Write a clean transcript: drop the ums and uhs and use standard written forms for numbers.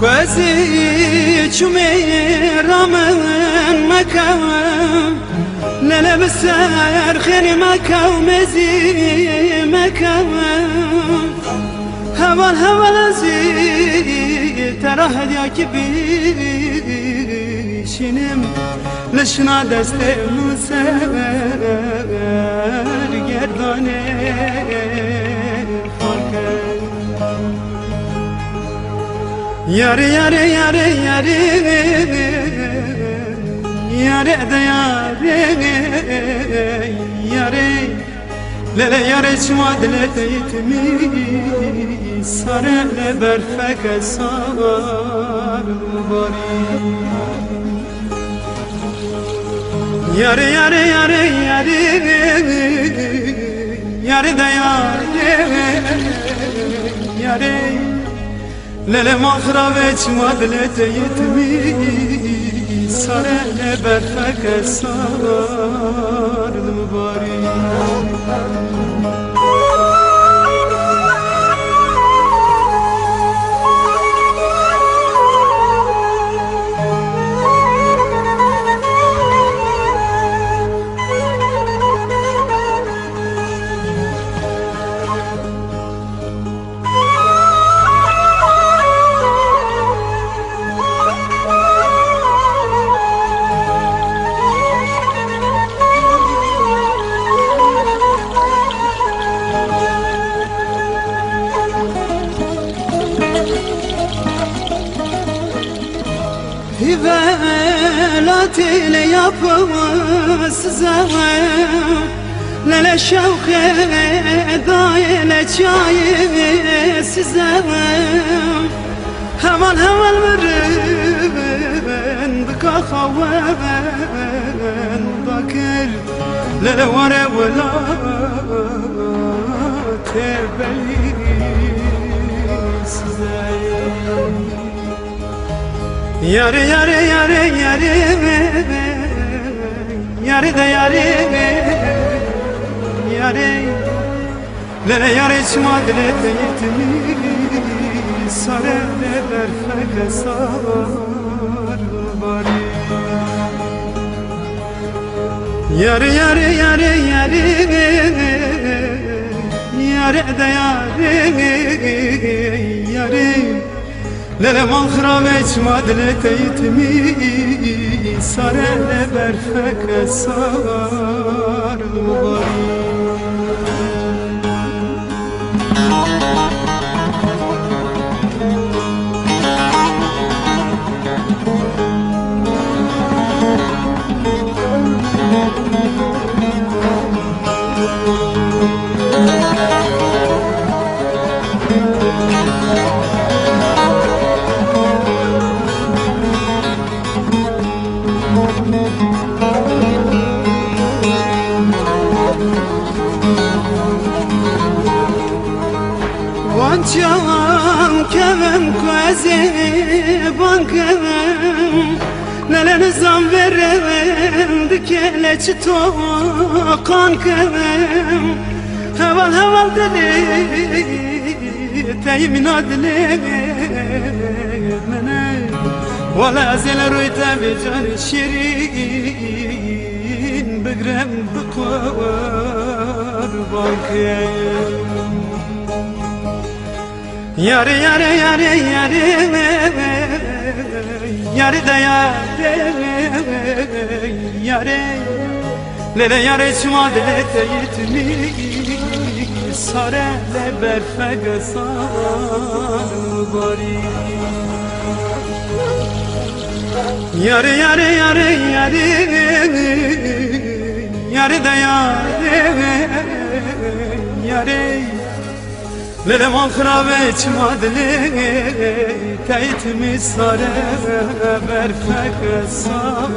كوازي شمير من مكان لا بسار خير مكان مزي مكان هوا زي ترى هديك بيشنم لشنا دسته مسار گردانه فرقه yare yare yare yare yare da yare yare lele yare çuad le teytmi sare le berfek sar bari yare yare yare yare yare da yare yare lele mahraveç madlete yetmi sare le berfek sar bari Hivelati le yapamaz zaman Lele şevke daye le çaye sizem Heval heval verin Dıka khaven Bakır Lele vare vela Tebeli sizem yare yare yare yare yare da yare yare lele yare çmadre teytmi sare le berfek sar bari yare yare yare yare yare da yare yare lele mahraveç madlete yitmi sare le berfek sar bari Vançam kevem kuaze bankem Nele nizam verem dikele çito kankem Heval heval deli teyimin adli mene Vala zel ruyta becan şirin Begrem bıkvar bankem yare yare yare yare yare da yare yare lele yare çmadle teyitmi sare le berfek sar bari yare yare yare yare yare da yare yare lele mahraveç madle teytmi sare berfek sar